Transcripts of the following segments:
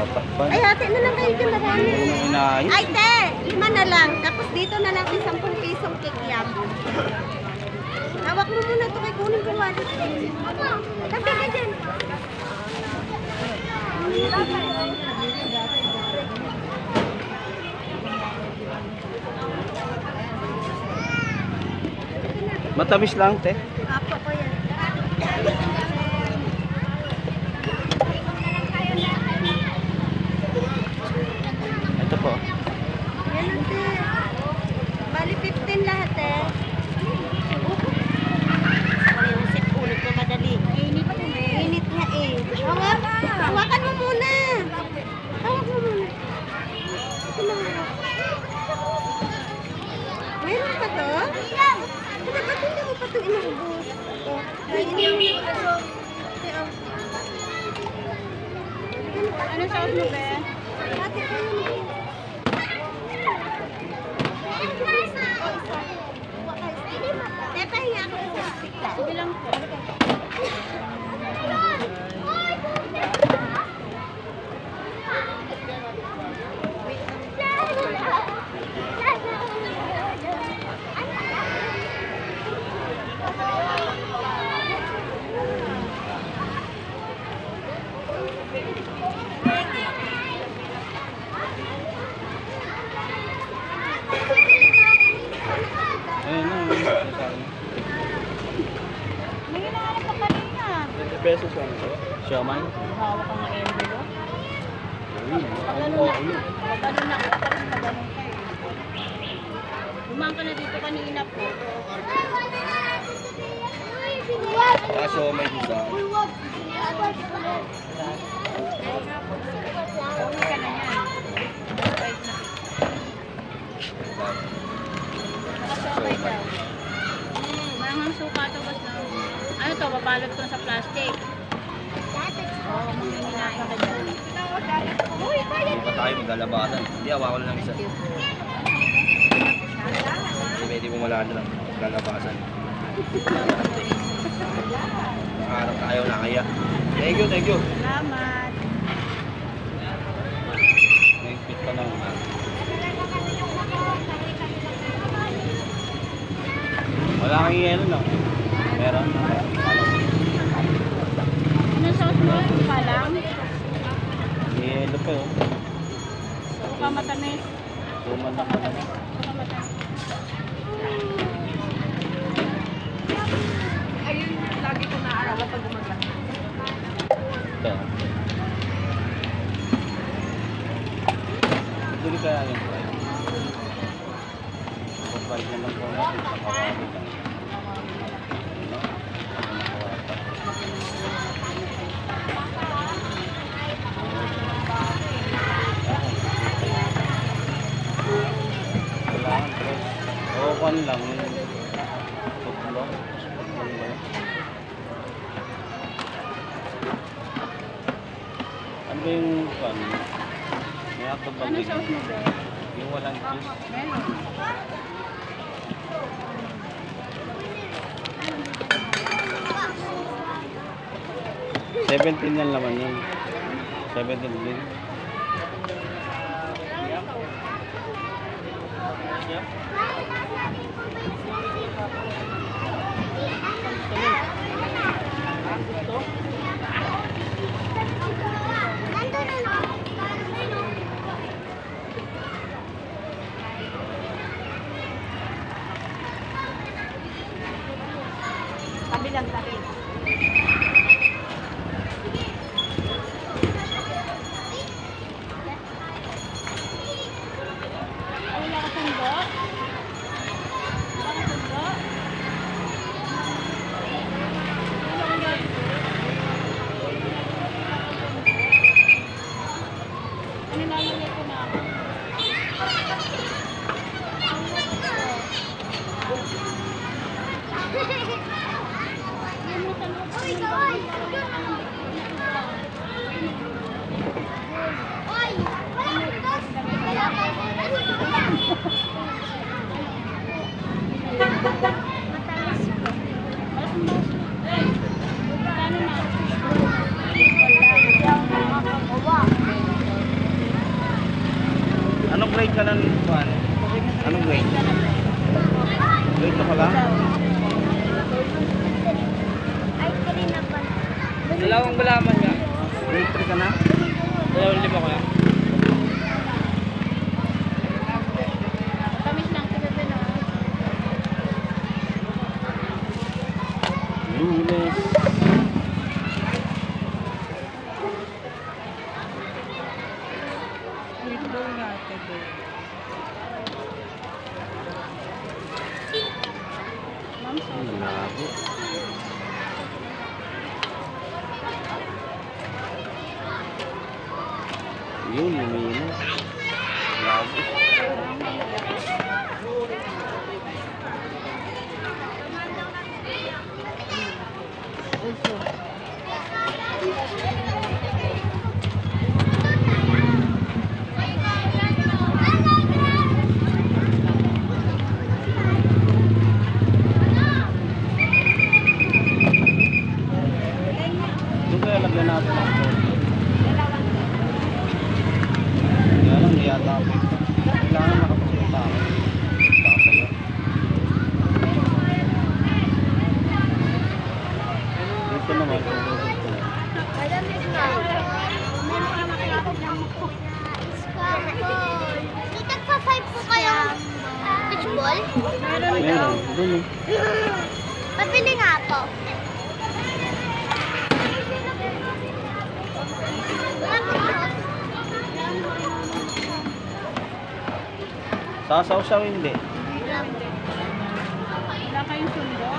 Tatakpan. Ay, ate na lang kayo dyan, marami. Inayos. Ay, te, 5 na lang. Tapos dito na lang 10 pisong kikyam. Hawak mo muna ito kay kunin ko wallet. Tabi ka dyan. Matamis lang, te. Apo ko yan. Ito po. Yan ang te. Bali 15 lahat eh. Ulit ulit ko madali. Init mo eh. Init nga eh. Hawakan mo muna. Hawak mo muna. Ito lang. Mayroon pa to? Dapat hindi mo pa ito inubos. Ito. Kainin mo yung ano. Ano sauce mo, be? Ate ko yun. Pahinga ako isa. Sige lang po. Ayun na. May hinahanap ka kanina. 20 pesos lang ito. Siomay. Hawak ka ng envelope. Pagano na ako, tapos pagano kayo. Bumang ka na dito kanina po. Siomay dito. Uwi ka na yan. Nakasabay daw. Maraming suka ito basta. Ano to, babalot ko sa plastic. Oo, mangininain ka dyan. Hindi pa tayo maglalabasan. Hindi, awawala lang isa. Hindi, pwede mo malala lang. Maglalabasan. Harap tayo na kaya. Thank you, thank you. Salamat. May fit pa lang. Wala kang yelo lang. Meron. Anong sauce mo? Suka lang? Yelo pa yun. Suka matamis. Tuman na ka na. Suka matamis. Ayun, lagi ko naaraw pag umaga. Ito. Tuloy kaya yung price. Yung price na lang po natin sa kawali lang. Kailangan tres. O, kwan lang. Tutlo. Ano ba yung kwan? May ato ba? Ano sauce mo, be? Yung walang juice. Meron. $17 lang naman yun. 17 din. Kabilang tabi. Wala ka sundo? Wala ka sundo? grade ka ng kuhan? Anong grade? Grade ka pala? Ay, kanina pa. Dalawang balaman nga. Grade 3 ka na? 2.5 ko yan. Tamis lang, sabi na. Lunes. Ang labo. Yun, luminis. Labo. Doon kaya lagyan natin ang phone. Kaya lang, di yata ako. Kailangan makapasunta ako. Sasaya. Dito naman, tutulog ko na. Malamig na. Meron ka makilapag ng mukho. Dito sa 5 po kayo. Fishball? Meron, doon eh. Pabili nga po. Sasaw-saw hindi. Wala kayong sundo?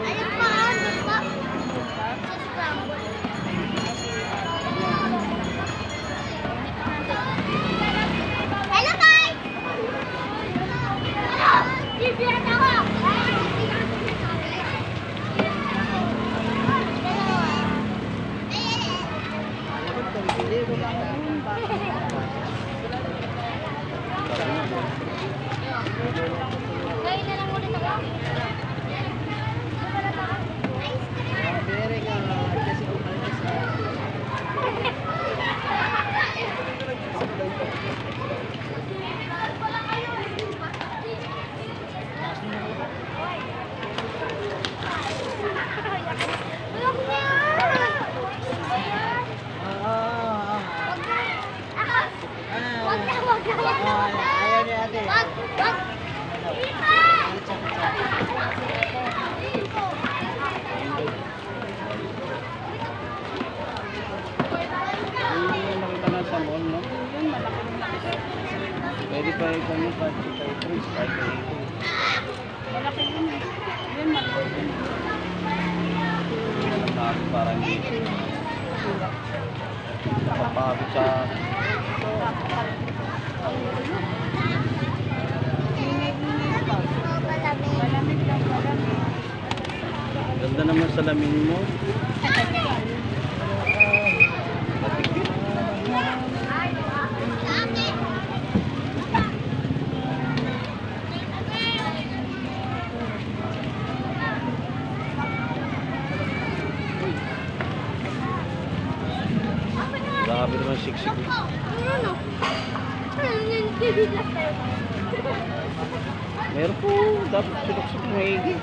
Ayun pa, ano pa? Sa scramble. Hello, guys! Bibiyat ako! Ngayon na lang ulit ako. Hindi yung nakita na sa mall, no? Pwede pa ikaw yung kahit sa Tetris, kahit sa ito. Malaki yun eh. Yun, malaki yun. Sabi parang hindi. Nakapagod sa... Malamig lang, malamig. Ganda naman sa lamin mo. Matikip. Grabe naman siksik. Meron po. Dapat sinuksok mo higi.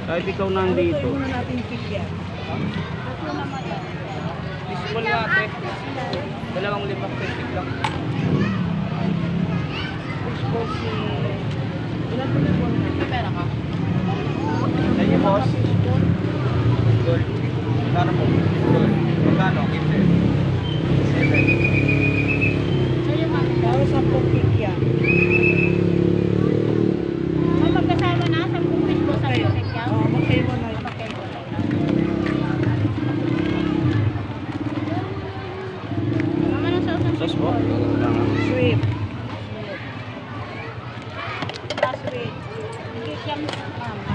Kahit ikaw nandito. Fishball nga ate. 2.5 pesik lang. Expose si... Ilan po na po? May pera ka? Yan yung boss. Gold. Magkano po? Gold. Magkano? 7. Sa'yo, ma'am. Para 10 cake yan. Magkasama na sa kumpis ko sa kumpis yan? Oo, magkayo na yun. Mama, nang sauce ng Sos po? Sweet. sweet. Hindi siyang mama.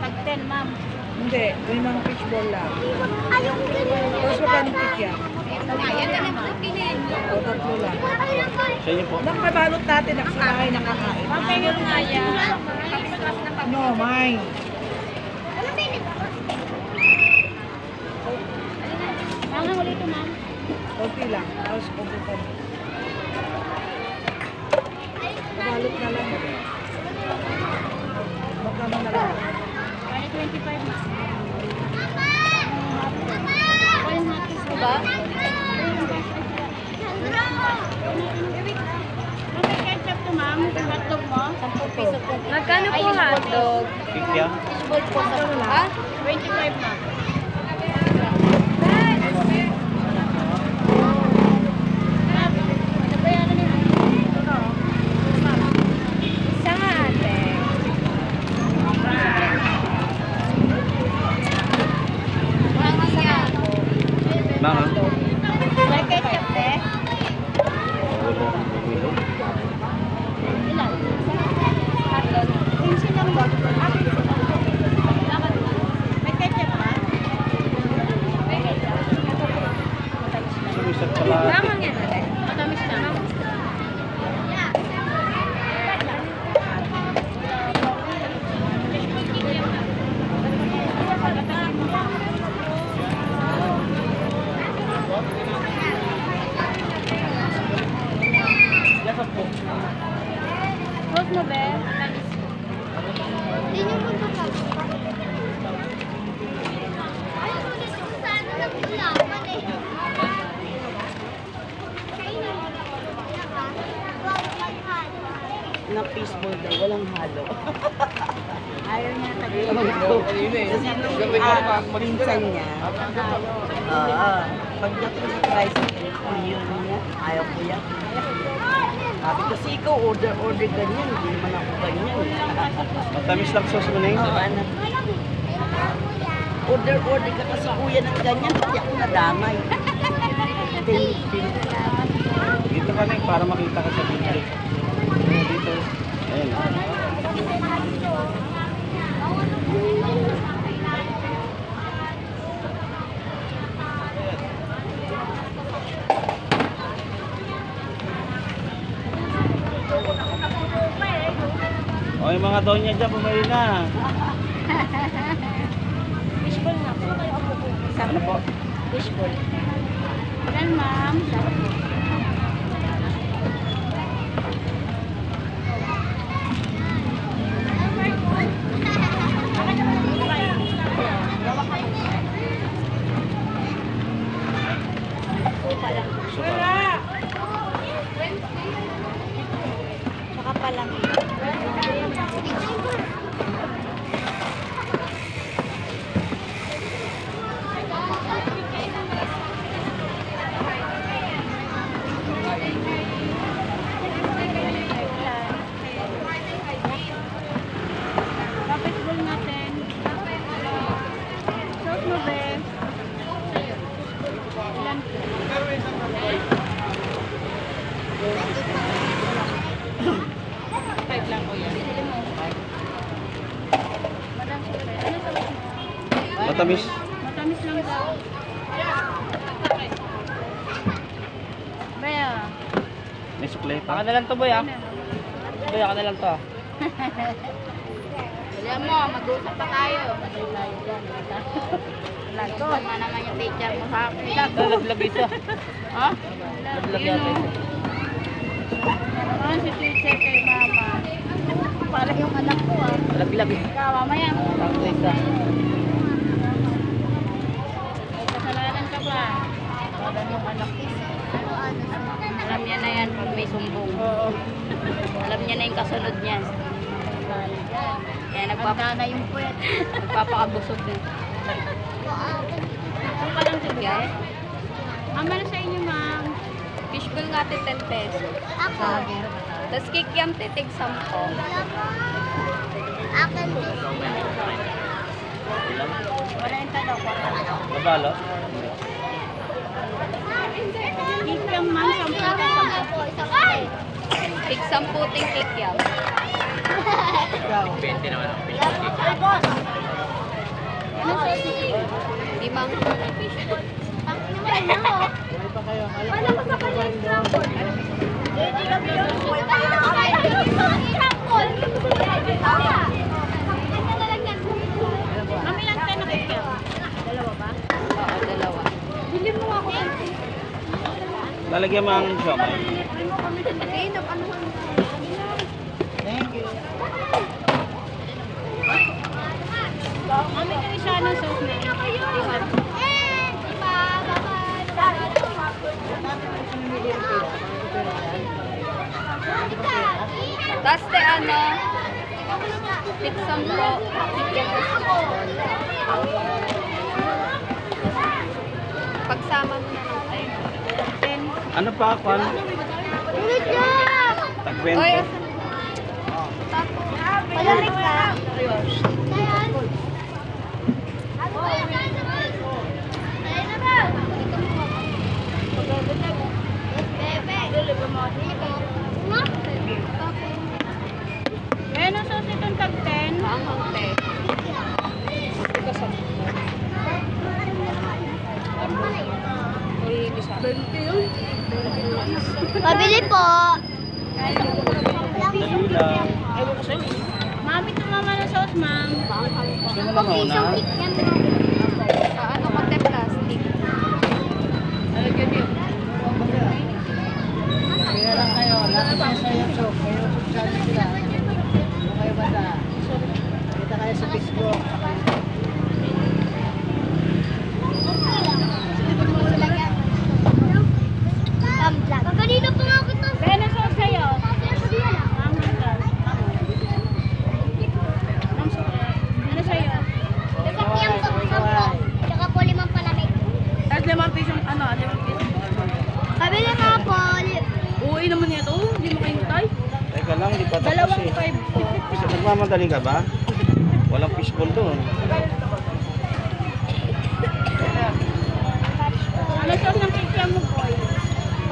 Tag 10, ma'am. Hindi, limang fishball lang. Ayaw ko ganyan. Tapos magkano kikiam? Ayan na lang pinin. O, tatlo lang. Sa inyo po. Nakabalot natin, nakasakay, nakakain. Pampayot nga yan. No, mine. Ma'am, ulit ito, ma'am. Konti lang. Tapos kumputan. Balot na lang. Magkano na lang. Bali 25, ma'am. Ako yung hatis ko ba? May ketchup to, ma'am. Hotdog mo? 10 piso po. Magkano po hotdog? Kikya. Fishball po sa 25, ma'am. Isa nga ate. Mga. May ketchup, eh. Wala. Wala. Ilan? Hotdog. 15 lang ba? May ketchup ba? May ketchup. Sumisat pala. Lamang yan ate. Matamis na. Yasa po. Hold mo, be. Hindi niyo po ito ayaw mo dito kung saan na nagulaman eh. Na fishball daw, walang halo. Ayaw niya tayo. Kasi minsan niya. Oo. Pagdating sa tricycle, yun niya. Ayaw ko yan. Sabi kasi ikaw, order ganyan. Hindi naman ako ganyan. Matamis lang sauce mo na yun. Oo, anak. Order ka kasi kuya ng ganyan. Pati ako nadamay. Dito ka na para makita ka sa video. Dito. Ayun. O yung mga donya dyan, bumili na. Fishball na po. Ano po? Fishball. Ilan, ma'am? Suka. Saka palang. Fishball natin. Sauce mo, be. Ilan po? Five lang po yan. Madam, ano sauce mo? Matamis. Matamis lang daw. Baya. May suklay Baka pa. na lang to, boy, ah. Boy, ako na lang to, ah. Alam mo, mag-usap pa tayo. Nagdoon na naman yung teacher mo sa akin. Lalaglag isa. Ha? Lalaglag Yun yata o. isa. Naman si teacher kay mama. Para yung anak ko ah. Lalaglag. Ikaw, mamaya. Sakto isa. May kasalanan ka ba? Para yung anak ko. Alam niya na yan pag may sumbong. Oo. Alam niya na yung kasunod niyan. Kaya na yung puwet. Nagpapakabusog na. Ito ka lang sige. Ang ano sa inyo, ma'am? Fishball nga ate 10 pesos. Ako. Tapos kikiam titig 10. Akin din. 40 daw. Mabalo? Kikiam, ma'am. 10 Tig 10 ting kikiam. Ikaw. 20 naman ang fish cake. Limang fishball. Ang naman mo. Buhay pa kayo. Alam Wala ko ko sa kanya kayo doon. Mami lang tayo nakikita. Dalawa ba? Oo, dalawa. Bili mo ako. Lalagyan mo ang siomay. Eh, ano Thank you. Mami kami siya ng sauce na. Tapos te ano, pigsam po. Pagsama mo na lang tayo. Ano pa, Kwan? Tag-20. Oy, Malamig ka. Ano sauce itong tag 10? maanghang te. Uy, isa. Pabili po. Dali lang. Mami, tumama ng sauce, ma'am. Gusto mo lang mauna? Ano ka te plastic? Alagyan niyo. Kaya lang kayo, lahat kayo sa YouTube. Kayo subscribe sila. Kung kayo ba na? Kita kayo sa Facebook. Kanina pa nga kita. Kaya na sauce sa'yo. Ano sa'yo? Sasakyan po, 10. Tsaka po 5 palamig. Tapos 5 pisong, ano, 5 pisong. Pabili nga po. Uuwi naman niya ito. Hindi mo kayo tay. Teka lang, hindi pa tapos Dalawang eh. 5. Kasi nagmamadali ka ba? Walang fishball doon. Ano sauce ng kikiam mo, boy?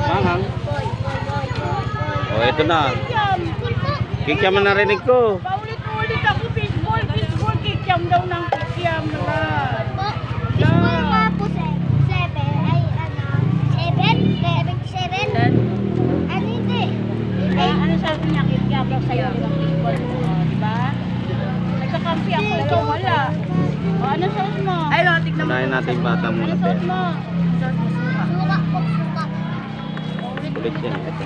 Manghang. Boy. O, ito na. Kikiam na narinig ko. Paulit-ulit ako, fishball, kikiam daw ng kikiam na. Fishball nga po, 7. Ay, ano? 7? 77? Ano hindi? Ay, Ano sabi niya, kikiam daw sa'yo ng fishball. Di ba? Nagkakampi ako, dalawa wala. O, ano sauce mo? Ay, no, tignan Unahin natin yung bata muna. Ano Te. sauce mo? suka po, suka. Ulit yan. Ito.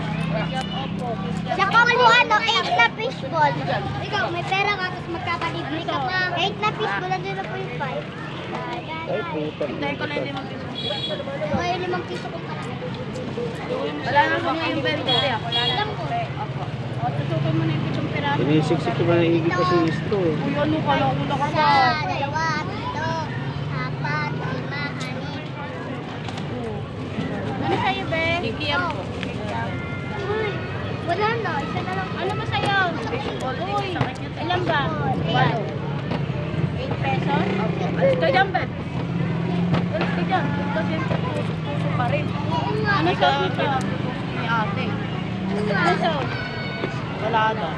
Saka po, ano, 8 na fishball. Ikaw, may pera ka, tapos magkakalibre ka pa. 8 na fishball, andun na po yung 5. Ay, puta. Tayo ko na hindi mag-piso. May 5 piso ko pala. Wala na kami yung bente. Wala na. Alam ko. O, tutukoy mo na yung pitong piraso. Inisiksik ko ba na higit kasi yung istro eh. Uy, ano ka lang? Wala ka Isa, pa. 2, 3, 4, 5, 6. Ano sa'yo, be? Kikiam po. Uy, wala na. Isa na lang. Ano ba sa'yo? Uy, ilan ba? 8 pesos? Alis ka dyan, be. Alis ka dyan. Kasi puso pa rin. Oo nga. Ano sauce nito? Ni ate. Ano sauce? Wala na.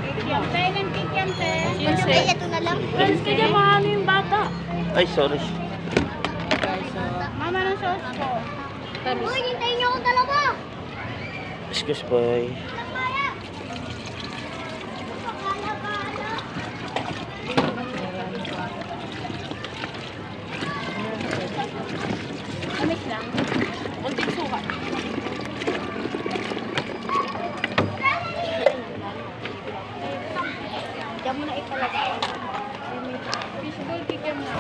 Kikiam. Tayo ng kikiam, te. Ay, ito na lang. Alis ka dyan, mahalo yung bata. Ay, sorry. Mama ng sauce ko. Uy, hintayin niyo ako dalawa. Excuse boy. Amis lang. Kunting suka. Diyan mo na ipalagay. Fishball kikiam na.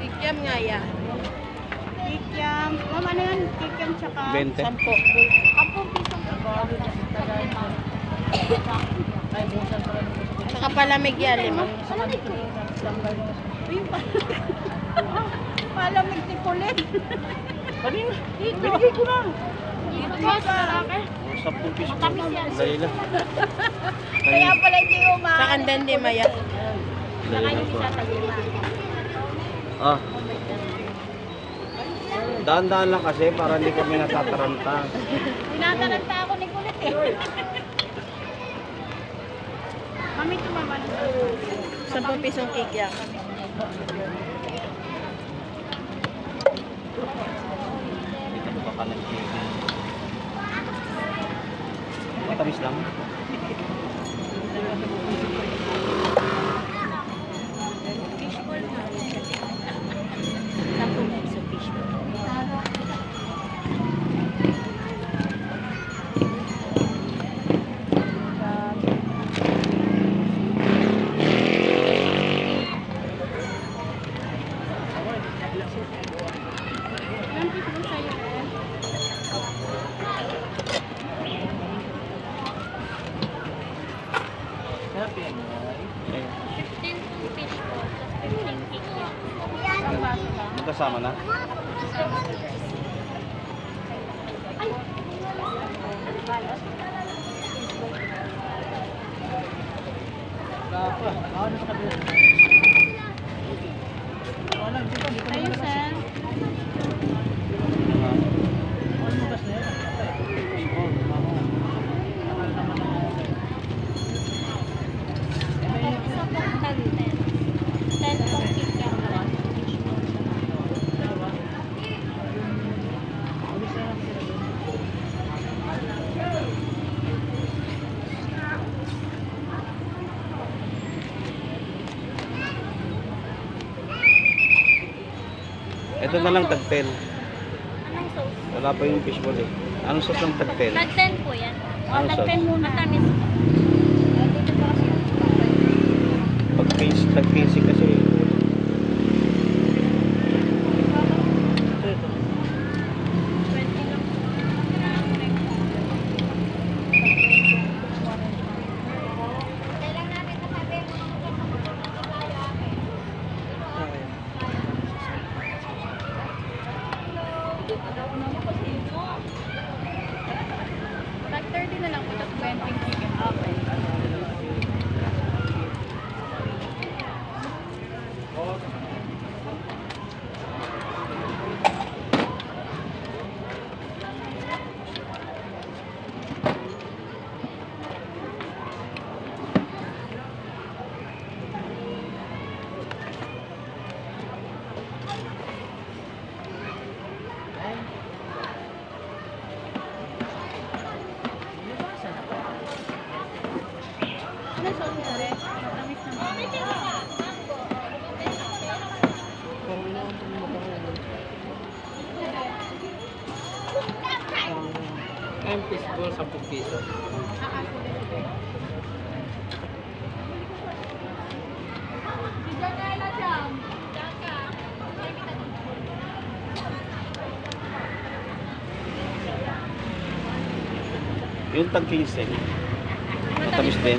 Kikiam nga yan. Kikiam. Ma'am, ano yan? Kikiam tsaka 20. 10. Saka palamig yan, 5. Uy, palamig ni Colette. Kanina? Dito. Binigay ko na. Dito ba sa lalaki? 10 piso. Matamis yan. Dali lang. Kaya pala hindi umahan. Sa kandan di maya. Saka Dali yung lang po. isa tagima. Ah. Daan-daan lang kasi para hindi kami natataranta. Tinataranta ako ni Kulit eh. Mami, tumama na. 10 pisong cake yan. Dito ko pa kanan. Matamis lang. Fishball na. 10 piso fishball. Ilang fishball sa'yo eh? Eh, 15 fishball, plus 15 cake. Isang baso lang. magkasama na. Ayun, sir. Isa pong tag 10. 10 pong cake yan. Ito na lang tagtel. Anong sauce? Wala pa yung fishball eh. Anong sauce ng tagtel? Tag 10 po yan. Ano Tag sauce? 10 muna. Matamis. Pag tag 15 kasi. 20 lang. Kailan namin nasabi mo Tag 30 na lang po. Tag 20 chicken. Okay. Ano sauce na rin? Matamis naman. Ang fishball 10 piso. Yung tag 15. Matamis din.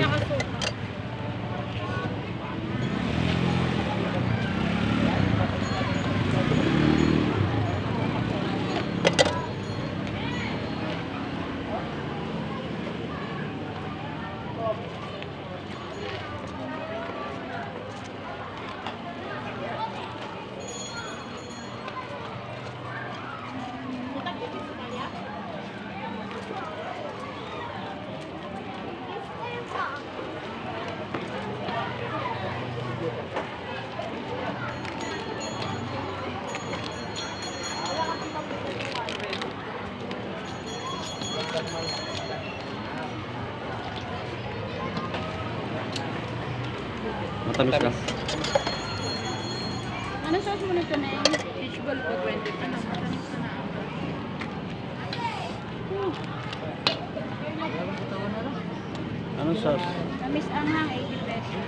Matamis lang. Ano sauce mo nito na yung fishball po 20 pa na. Matamis na na. Anong sauce? Tamis anghang 80 pesos.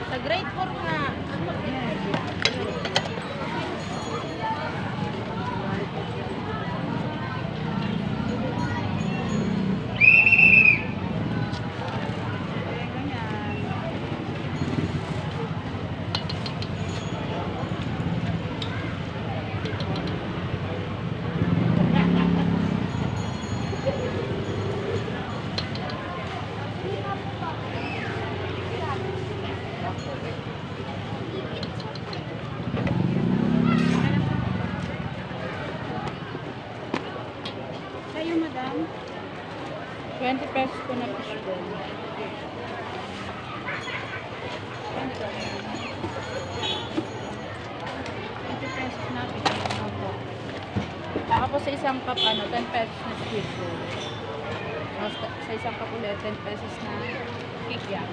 Sa grade 4 nga. Ganyan. 20 pesos po na fishball. Tapos sa isang cup, 10 pesos na squid roll. Tapos sa isang cup ulit, 10 pesos na kikya.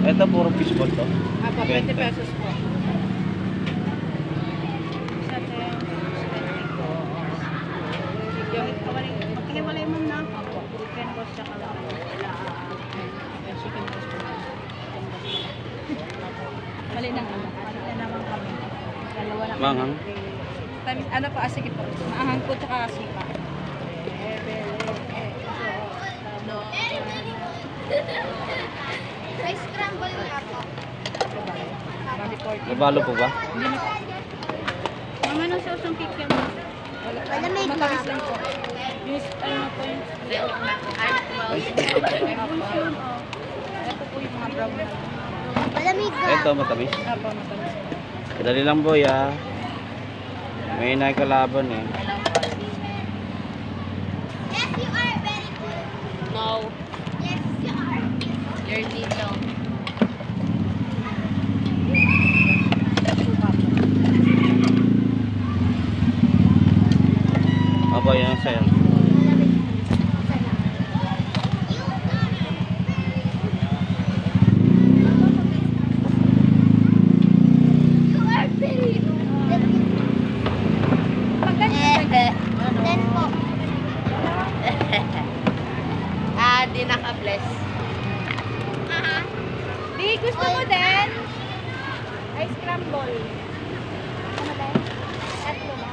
Ito puro fishball to. Apo, 20 20. pesos po. Sa 10, 20 po. Magkahiwalay mo na. Apo, chicken roast siya kalaki. Chicken roast po. Mali na naman. Mali na naman kami. Dalawa naman. Manghang? Ano po, sige po. Maanghang po tsaka sipa. No. Rice scramble nga po. Bali 40. Nabalo po ba? Hindi na po. Mama, nung sausang cake yan. Malamig na. Matamis lang po. Yung ano po yung... Emulsion, oh. Ito po yung mga brown na. Malamig na. Ito matamis. Apo, matamis po. Dali lang boy ah. May nakikalaban eh. Yes, you are very good. No. Yes, you are. You're dito. Aba yan ang sayo. You are very good. Then po. Di naka-bless. Aha. Di, gusto mo din? Ice scramble. Ano ba? Tatlo ba?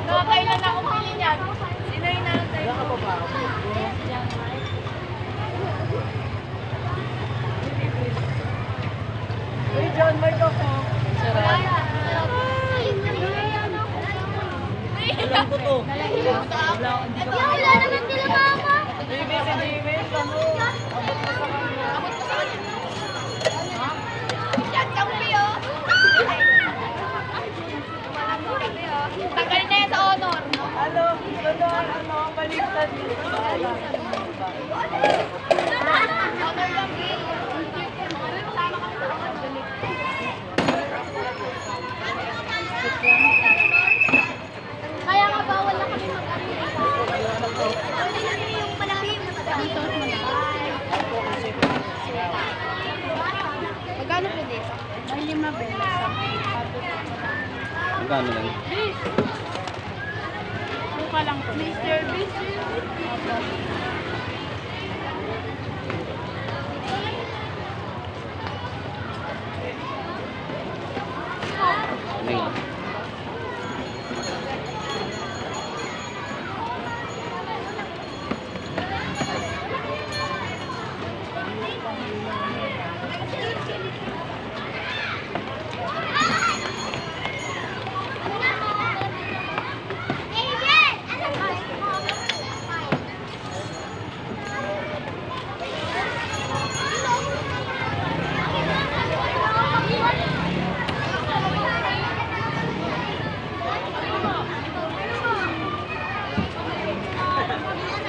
Nakakailan ako pili niyan. Sino yung nanay ko? Uy, John, may ako. Alam ko to. Wala naman sila mama. Baby, si Jimmy, ano? Abot mo sa kanya. Yan, kampi oh. Tagal na yan sa honor. Ano? Ano? Baliktad mo. Honor lang eh. Sama kami sa honor. Kaya nga bawal na kami mag-ano. Yung malaki yung magkano po dito? May 5 beses. Magkano lang? Suka lang po. Mr. Beast. Ayun.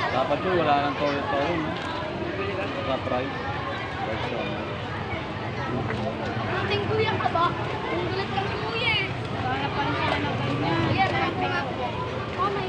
Dapat yun, wala nang toyo-toyo, no? Sa price. Ating kuya ka ba? Kung gulat kang kuya eh. Hanap pa rin sila ng ganyan. Kuya, meron ko nga po. Oh, may